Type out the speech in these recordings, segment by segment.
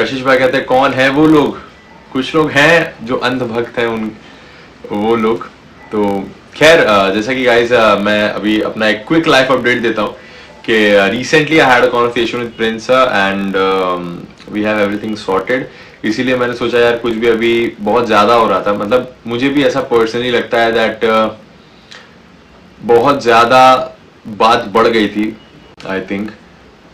कशिश भाई कहते हैं कौन है वो लोग। कुछ लोग हैं जो अंधभक्त हैं, उन वो लोग। तो खैर जैसा कि गाइस मैं अभी अपना एक क्विक लाइफ अपडेट देता हूँ कि recently I had a conversation with Prince and we have everything sorted. इसीलिए मैंने सोचा यार कुछ भी अभी बहुत ज्यादा हो रहा था, मतलब मुझे भी ऐसा पर्सनली लगता है दैट बहुत ज्यादा बात बढ़ गई थी। आई थिंक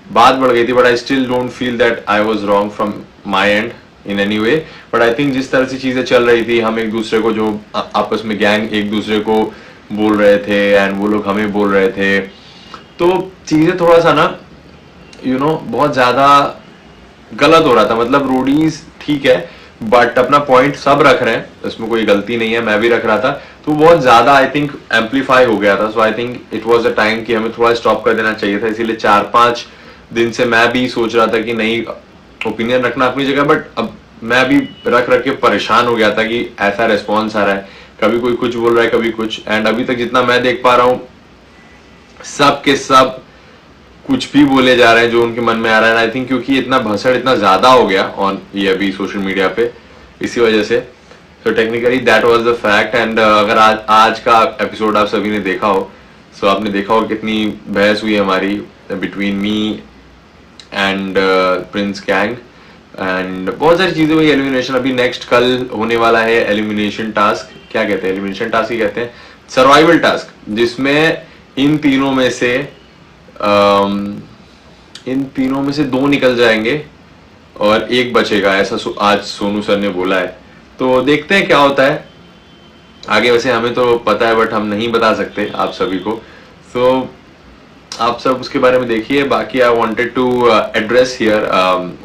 बात बढ़ गई थी, but I still don't feel that I was wrong from my and in any way. But I think जिस तरह से चीजें चल रही थी, हम एक दूसरे को जो आपस में गैंग एक दूसरे को बोल रहे थे एंड वो लोग हमें बोल रहे थे, तो चीजें थोड़ा सा ना बहुत ज्यादा गलत हो रहा था। मतलब रोडीज ठीक है बट अपना पॉइंट सब रख रहे हैं, इसमें कोई गलती नहीं है, मैं भी रख रहा था, तो बहुत ज्यादा आई थिंक एम्पलीफाई हो गया था। So I think it was a time कि हमें थोड़ा स्टॉप कर देना चाहिए था। इसीलिए 4-5 दिन से मैं भी सोच रहा था कि नहीं, ओपिनियन रखना अपनी जगह, बट अब मैं भी रख रख के परेशान हो गया था कि ऐसा रिस्पॉन्स आ रहा है, कभी कोई कुछ बोल रहा है कभी कुछ। एंड अभी तक जितना मैं देख पा रहा हूँ सब के सब कुछ भी बोले जा रहे हैं जो उनके मन में आ रहा है। आई थिंक क्योंकि इतना भसड़ इतना ज्यादा हो गया ऑन ये अभी सोशल मीडिया पे, इसी वजह से। So technically that was the fact. And अगर आज का एपिसोड आप सभी ने देखा हो, सो आपने देखा हो कितनी बहस हुई हमारी between me and Prince gang and बहुत सारी चीजें हुई। एलिमिनेशन अभी नेक्स्ट कल होने वाला है, एलिमिनेशन टास्क क्या कहते हैं, एलिमिनेशन टास्क ही कहते हैं, सर्वाइवल टास्क, जिसमें इन तीनों में से दो निकल जाएंगे और एक बचेगा, ऐसा आज सोनू सर ने बोला है। तो देखते हैं क्या होता है आगे। वैसे हमें तो पता है बट हम नहीं बता सकते आप सभी को, तो आप सब उसके बारे में देखिए। बाकी I wanted to address here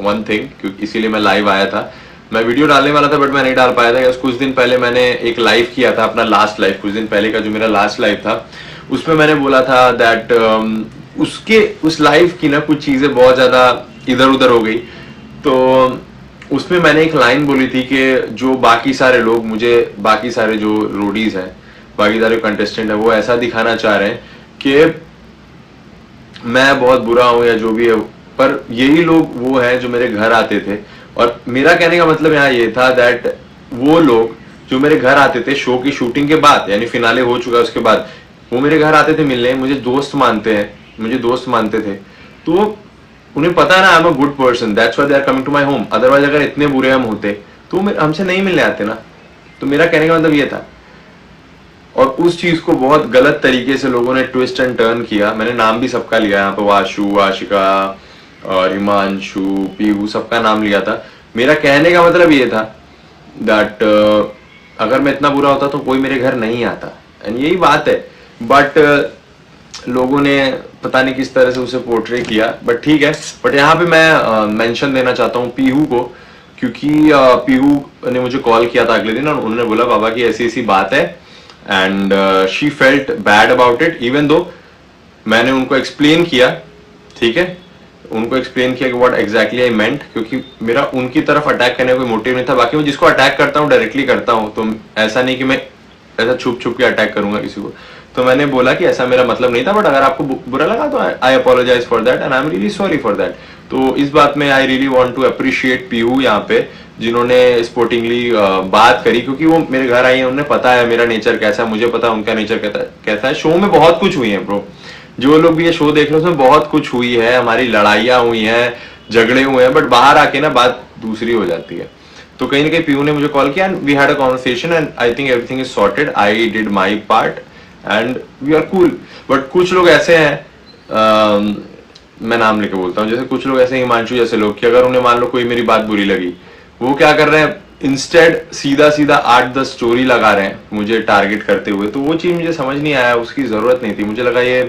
one thing, क्योंकि इसीलिए मैं लाइव आया था। मैं वीडियो डालने वाला था बट मैं नहीं डाल पाया था। कुछ दिन पहले मैंने एक लाइव किया था, अपना लास्ट लाइव, कुछ दिन पहले का जो मेरा लास्ट लाइव था, उसमें मैंने बोला था दैट उस लाइव की ना कुछ चीजें बहुत ज्यादा इधर उधर हो गई। तो उसमें मैंने एक लाइन बोली थी कि जो बाकी सारे लोग मुझे, बाकी सारे जो रोडीज हैं, बाकी सारे कंटेस्टेंट है, वो ऐसा दिखाना चाह रहे हैं कि मैं बहुत बुरा हूं या जो भी है, पर यही लोग वो हैं जो मेरे घर आते थे। और मेरा कहने का मतलब यहाँ ये था दैट वो लोग जो मेरे घर आते थे शो की शूटिंग के बाद, यानी फिनाले हो चुका उसके बाद, वो मेरे घर आते थे मिलने, मुझे दोस्त मानते हैं, मुझे दोस्त मानते थे, तो उन्हें पता है ना I am a good person, that's why they are coming to my home. Otherwise अगर इतने बुरे हम होते तो हमसे नहीं मिलने आते ना। तो मेरा कहने का मतलब ये था, और उस चीज को बहुत गलत तरीके से लोगों ने ट्विस्ट एंड टर्न किया। मैंने नाम भी सबका लिया यहाँ पे, वाशु, आशिका और हिमांशु, पीहू, सबका नाम लिया था। मेरा कहने का मतलब ये था दैट अगर मैं इतना बुरा होता तो कोई मेरे घर नहीं आता, एंड यही बात है। बट लोगों ने पता नहीं किस तरह से उसे पोर्ट्रे किया, बट ठीक है। बट यहाँ पे मैं मेंशन देना चाहता हूँ पीहू को, क्योंकि पीहू ने मुझे कॉल किया था अगले दिन और उन्होंने बोला बाबा की ऐसी ऐसी बात है, and she felt bad about it, even though मैंने उनको एक्सप्लेन किया, ठीक है, उनको एक्सप्लेन किया कि व्हाट एग्जैक्टली आई मेंट, क्योंकि मेरा उनकी तरफ अटैक करने का कोई मोटिव नहीं था। बाकी मैं जिसको अटैक करता हूँ डायरेक्टली करता हूँ, तो ऐसा नहीं कि मैं ऐसा छुप छुप के अटैक करूंगा किसी को। तो मैंने बोला कि ऐसा मेरा मतलब नहीं था, बट अगर आपको बुरा लगा तो I apologise for that and I am really sorry for that. तो इस बात में I really want to appreciate Pihu यहाँ पे, जिन्होंने स्पोर्टिंगली बात करी, क्योंकि वो मेरे घर आई है, उन्हें पता है मेरा नेचर कैसा है, मुझे पता है उनका नेचर कैसा है। शो में बहुत कुछ हुई है ब्रो, जो लोग भी ये शो देख रहे हैं उसमें बहुत कुछ हुई है, हमारी लड़ाइयाँ हुई हैं, झगड़े हुए हैं, बट बाहर आके ना बात दूसरी हो जाती है। तो कहीं ना कहीं पीयू ने मुझे कॉल किया and we had a conversation and I think everything is sorted, I did my part and we are cool. But कुछ लोग ऐसे हैं, मैं नाम लेके बोलता हूँ, जैसे कुछ लोग ऐसे हिमांशु जैसे लोग, कि अगर उन्हें मान लो कोई मेरी बात बुरी लगी, वो क्या कर रहे हैं, इंस्टेड सीधा सीधा 8-10 स्टोरी लगा रहे हैं मुझे टारगेट करते हुए। तो वो चीज मुझे समझ नहीं आया, उसकी जरूरत नहीं थी। मुझे लगा ये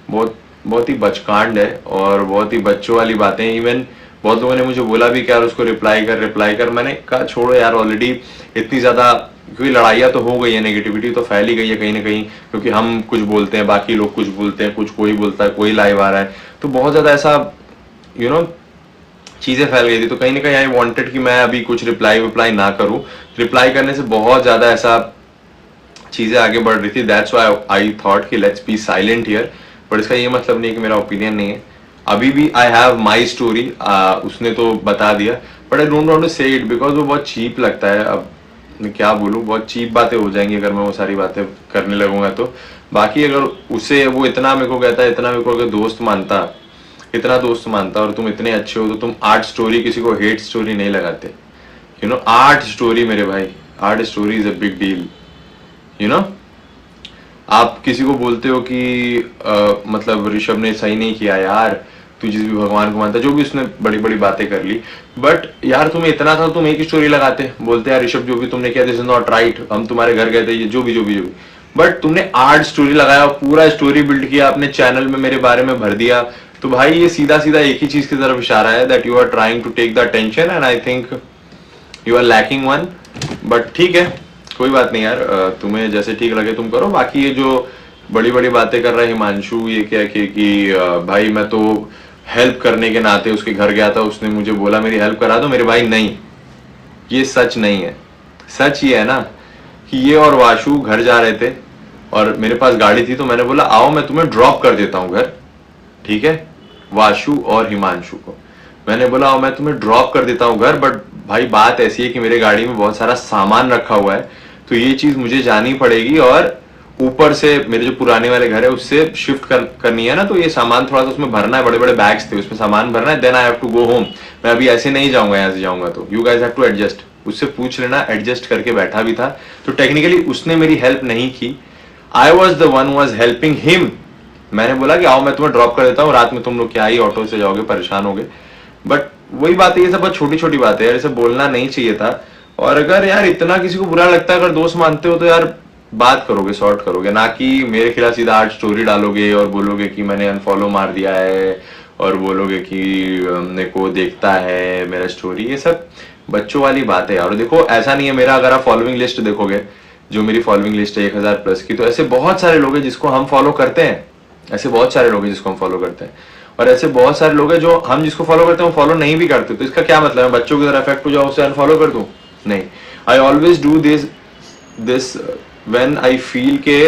बहुत बहुत ही बचकांड है और बहुत ही बच्चों वाली बातें। इवन बहुत लोगों ने मुझे बोला भी कि यार उसको रिप्लाई कर। मैंने कहा छोड़ो यार, ऑलरेडी इतनी ज्यादा, क्योंकि लड़ाइयाँ तो हो गई है, नेगेटिविटी तो फैल ही गई है कहीं ना कहीं, क्योंकि हम कुछ बोलते हैं, बाकी लोग कुछ बोलते हैं, कुछ कोई बोलता है, कोई लाइव आ रहा है, तो बहुत ज्यादा ऐसा चीजें फैल गई थी। तो कहीं ना कहीं आई वांटेड कि मैं अभी कुछ रिप्लाई ना करूं। रिप्लाई करने से बहुत ज्यादा ऐसा चीजें आगे बढ़ रही थी, दैट्स व्हाई आई थॉट कि let's be silent here. But इसका ये मतलब नहीं कि मेरा ओपिनियन नहीं है, अभी भी आई हैव माई स्टोरी, उसने तो बता दिया। But I don't want to say it because वो बहुत चीप लगता है। अब मैं क्या बोलूँ, बहुत चीप बातें हो जाएंगी अगर मैं वो सारी बातें करने लगूंगा तो। बाकी अगर उसे वो इतना मेरे को कहता है, इतना मेरे को अगर दोस्त मानता, इतना दोस्त मानता और तुम इतने अच्छे हो तो तुम आर्ट स्टोरी, किसी को हेट स्टोरी नहीं लगाते। यू नो आर्ट स्टोरी मेरे भाई, art story is a big deal. You know आप किसी को बोलते हो कि मतलब ऋषभ ने सही नहीं किया यार, तू जिस भी भगवान को मानता, जो भी उसने बड़ी बड़ी बातें कर ली, बट यार तुम्हें इतना था तुम एक ही स्टोरी लगाते, बोलते यार ऋषभ जो भी तुमने किया दिस इज नॉट राइट, हम तुम्हारे घर गए थे, ये जो भी बट तुमने आर्ट स्टोरी लगाया, पूरा स्टोरी बिल्ड किया अपने चैनल में, मेरे बारे में भर दिया। तो भाई ये सीधा सीधा एक ही चीज की तरफ इशारा है, that you are trying to take the attention and I think you are lacking one. But ठीक है, कोई बात नहीं यार, तुम्हें जैसे ठीक लगे तुम करो। बाकी ये जो बड़ी बड़ी बातें कर रहा है हिमांशु, ये क्या कि भाई मैं तो हेल्प करने के नाते उसके घर गया था, उसने मुझे बोला मेरी हेल्प करा दो, मेरे भाई नहीं, ये सच नहीं है। सच ये है ना कि ये और वाशु घर जा रहे थे और मेरे पास गाड़ी थी, तो मैंने बोला आओ मैं तुम्हें ड्रॉप कर देता हूँ घर, ठीक है। वाशु और हिमांशु को मैंने बोला आओ मैं तुम्हें ड्रॉप कर देता हूँ घर, बट भाई बात ऐसी है कि मेरे गाड़ी में बहुत सारा सामान रखा हुआ है, तो ये चीज मुझे जानी पड़ेगी और ऊपर से मेरे जो पुराने वाले घर है उससे शिफ्ट करनी है ना, तो ये सामान थोड़ा सा उसमें भरना है, बड़े बड़े बैग्स थे उसमें सामान भरना है, then I have to go home. मैं अभी ऐसे नहीं जाऊंगा, यहाँ से जाऊंगा तो you guys have to adjust. उससे पूछ लेना, एडजस्ट करके बैठा भी था, तो टेक्निकली उसने मेरी हेल्प नहीं की, I was the one was helping him. मैंने बोला कि आओ मैं तुम्हें ड्रॉप कर देता हूँ, रात में तुम लोग क्या ही ऑटो से जाओगे, परेशान होगे। बट वही बात है, ये सब बहुत छोटी छोटी बात है यार, इसे बोलना नहीं चाहिए था। और अगर यार इतना किसी को बुरा लगता है, अगर दोस्त मानते हो तो यार बात करोगे, सॉर्ट करोगे, ना कि मेरे खिलाफ सीधा आर्ट स्टोरी डालोगे और बोलोगे कि मैंने अनफॉलो मार दिया है और बोलोगे कि मेरे को देखता है मेरा स्टोरी। ये सब बच्चों वाली बात है यार। और देखो ऐसा नहीं है, मेरा अगर आप फॉलोइंग लिस्ट देखोगे, जो मेरी फॉलोइंग लिस्ट है 1000 प्लस की, तो ऐसे बहुत सारे लोग हैं जिसको हम फॉलो करते हैं, ऐसे बहुत सारे लोग हैं जिसको हम फॉलो करते हैं, और ऐसे बहुत सारे लोग हैं जो हम जिसको फॉलो करते हैं वो फॉलो नहीं भी करते। तो इसका क्या मतलब है, बच्चों की तरह इफेक्ट हो जाओ उससे अनफॉलो कर दूं? नहीं, I always do this when I feel के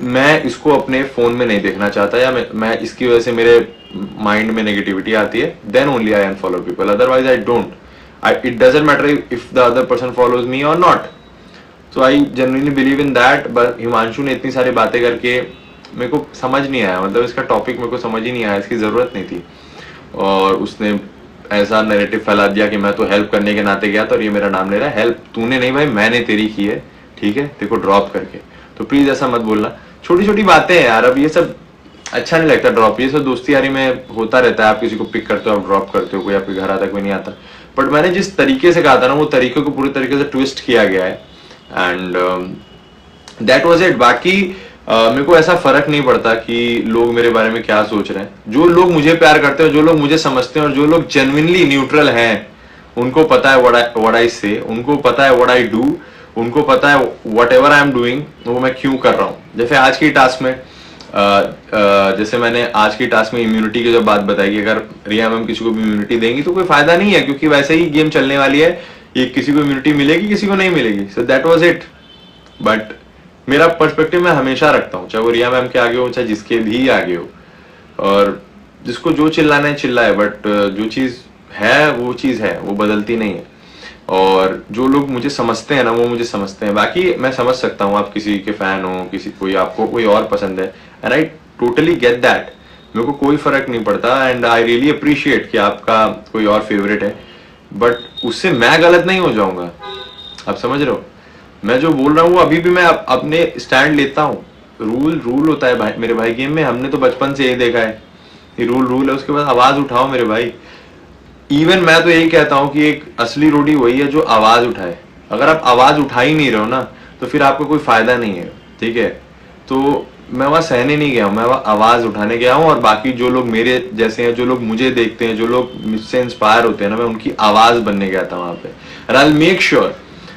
मैं इसको अपने फोन में नहीं देखना चाहता, या मैं इसकी वजह से मेरे माइंड में नेगेटिविटी आती है, then only I unfollow people, otherwise I don't. It doesn't matter if the other person follows me और not. So I genuinely believe in that. But Himanshu ने इतनी सारी बातें करके मेरे को समझ नहीं आया, मतलब इसका टॉपिक मेरे को समझ ही नहीं आया, इसकी जरूरत नहीं थी, और उसने ऐसा नैरेटिव फैला दिया कि मैं तो हेल्प करने के नाते गया था और ये मेरा नाम ले रहा है। हेल्प तूने नहीं भाई, मैंने तेरी की है, ठीक है, तेरे को ड्रॉप करके। तो प्लीज ऐसा मत बोलना, छोटी छोटी बातें हैं यार, अब ये सब अच्छा नहीं लगता ड्रॉप, ये सब दोस्ती यारी में होता रहता है, आप किसी को पिक करते हो, आप ड्रॉप करते हो, कोई आपके घर आता कोई नहीं आता। बट मैंने जिस तरीके से कहा था ना, वो तरीके को पूरी तरीके से ट्विस्ट किया गया है, एंड दैट वाज इट। बाकी मेरे को ऐसा फर्क नहीं पड़ता कि लोग मेरे बारे में क्या सोच रहे हैं। जो लोग मुझे प्यार करते हैं, जो लोग मुझे समझते हैं और जो लोग जेन्युइनली न्यूट्रल हैं, उनको पता है व्हाट आई से, उनको पता है व्हाट आई डू, उनको पता है what ever I am doing वो मैं क्यों कर रहा हूँ। जैसे आज की टास्क में जैसे मैंने आज की टास्क में इम्यूनिटी की जब बात बताई कि अगर रिया मैम किसी को भी इम्यूनिटी देंगी तो कोई फायदा नहीं है, क्योंकि वैसे ही गेम चलने वाली है, ये किसी को इम्यूनिटी मिलेगी किसी को नहीं मिलेगी। So that was it. But मेरा पर्सपेक्टिव मैं हमेशा रखता हूँ, चाहे वो रिया मैम के आगे हो चाहे जिसके भी आगे हो, और जिसको जो चिल्लाना है चिल्लाए, बट जो चीज है वो चीज है, वो बदलती नहीं है। और जो लोग मुझे समझते हैं ना, वो मुझे समझते हैं। बाकी मैं समझ सकता हूँ आप किसी के फैन हो, किसी कोई आपको कोई और पसंद है, and I totally get that, मेरे को कोई फर्क नहीं पड़ता, एंड आई रियली अप्रिशिएट कि आपका कोई और फेवरेट है, बट उससे मैं गलत नहीं हो जाऊंगा। आप समझ रहे हो, मैं जो बोल रहा हूँ अभी भी मैं अपने स्टैंड लेता हूँ। रूल होता है भाई, मेरे भाई गेम में हमने तो बचपन से यही देखा है, ये रूल है, उसके बाद आवाज उठाओ मेरे भाई। इवन मैं तो यही कहता हूँ कि एक असली रोडी वही है जो आवाज उठाए। अगर आप आवाज उठा ही नहीं रहे हो ना, तो फिर आपको कोई फायदा नहीं है, ठीक है। तो मैं वहां सहने नहीं गया हूँ, मैं वहां आवाज उठाने गया हूँ, और बाकी जो लोग मेरे जैसे हैं, जो लोग मुझे देखते हैं, जो लोग मुझसे इंस्पायर होते हैं ना, मैं उनकी आवाज बनने गया था वहां पे। And I will make sure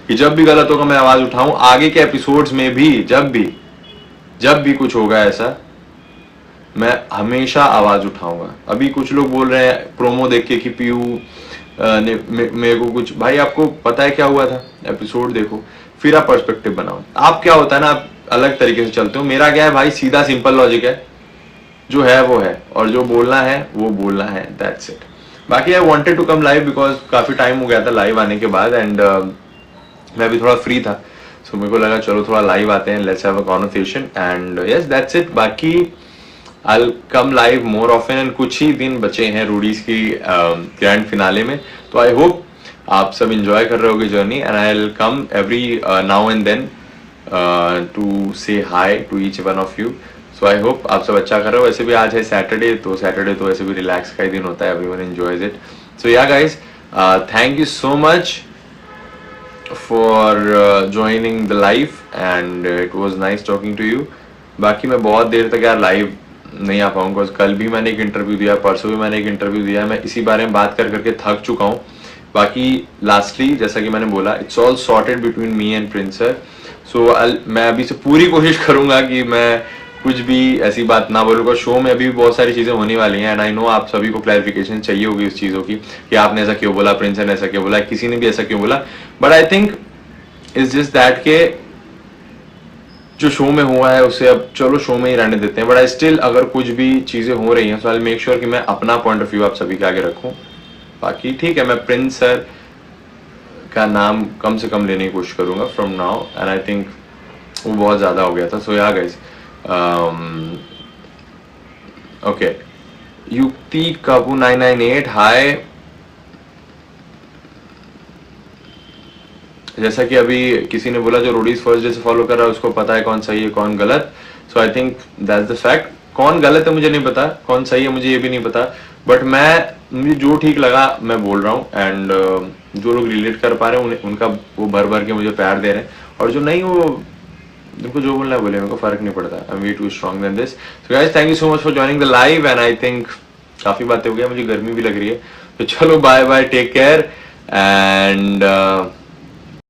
कि जब भी गलत होगा मैं आवाज उठाऊं, आगे के एपिसोड्स में भी जब भी कुछ होगा ऐसा, मैं हमेशा आवाज उठाऊंगा। अभी कुछ लोग बोल रहे हैं प्रोमो देख के कि पीयू ने मेरे को कुछ, भाई आपको पता है क्या हुआ था, एपिसोड देखो फिर आप पर्सपेक्टिव बनाओ। आप क्या होता है ना, आप अलग तरीके से चलते हो, मेरा क्या है भाई, सीधा सिंपल लॉजिक है, जो है वो है, और जो बोलना है वो बोलना है, दैट्स इट। बाकी I wanted to come live because काफी टाइम हो गया था लाइव आने के बाद, एंड मैं भी थोड़ा फ्री था, सो मेरे को लगा चलो थोड़ा लाइव आते हैं, let's have a conversation, and yes that's it. बाकी I'll come live more often, and कुछ ही दिन बचे हैं रूडीज की ग्रैंड फिनाले में, तो आई होप आप सब इंजॉय कर रहे होगे journey, and I will come every now and then to say hi to each one of you. So I hope आप सब अच्छा कर रहे हो. वैसे भी आज है सैटरडे, तो सैटरडे तो वैसे भी रिलैक्स का ही दिन होता है, everyone enjoys it. So yeah guys, thank you so much for joining the live, and it was nice talking to you. बाकी मैं बहुत देर तक यार लाइव नहीं आ पाऊंगा, कल भी मैंने एक इंटरव्यू दिया, परसों भी मैंने एक इंटरव्यू दिया, मैं इसी बारे में बात कर करके थक चुका हूँ. बाकी लास्टली जैसा कि मैंने बोला, it's all sorted between me and Prince sir. So मैं अभी से पूरी कोशिश करूंगा कि मैं कुछ भी ऐसी बात ना बोलूँगा. शो में अभी भी बहुत सारी चीजें होने वाली हैं, एंड आई नो आप सभी को क्लैरिफिकेशन चाहिए होगी उस चीजों की कि आपने ऐसा क्यों बोला, प्रिंस ने ऐसा क्यों बोला, किसी ने भी ऐसा क्यों बोला. But I think it's just that के जो शो में हुआ है उसे अब चलो शो में ही रहने देते हैं. बट आई स्टिल, अगर कुछ भी चीजें हो रही हैं, सो आई मेक श्योर कि मैं अपना पॉइंट ऑफ व्यू आप सभी के आगे रखूं. बाकी ठीक है, मैं प्रिंस सर का नाम कम से कम लेने की कोशिश करूंगा from now, and I think वो बहुत ज्यादा हो गया था. सो या गाइस, ओके, युक्ति काबू 998 हाय. जैसा कि अभी किसी ने बोला जो रोडीज फर्स्ट डे से फॉलो कर रहा है उसको पता है कौन सही है कौन गलत. So I think that's the fact. कौन गलत है मुझे नहीं पता, कौन सही है मुझे ये भी नहीं पता, बट मुझे जो ठीक लगा मैं बोल रहा हूँ, एंड जो लोग रिलेट कर पा रहे हैं उनका वो भर भर के मुझे प्यार दे रहे हैं, और जो नहीं, वो उनको जो बोलना है बोले, मेरे को फर्क नहीं पड़ता. I am way too strong then this. So guys, thank you so much for joining the live, and I think काफी बातें हो गई, मुझे गर्मी भी लग रही है, तो चलो bye bye, take care, and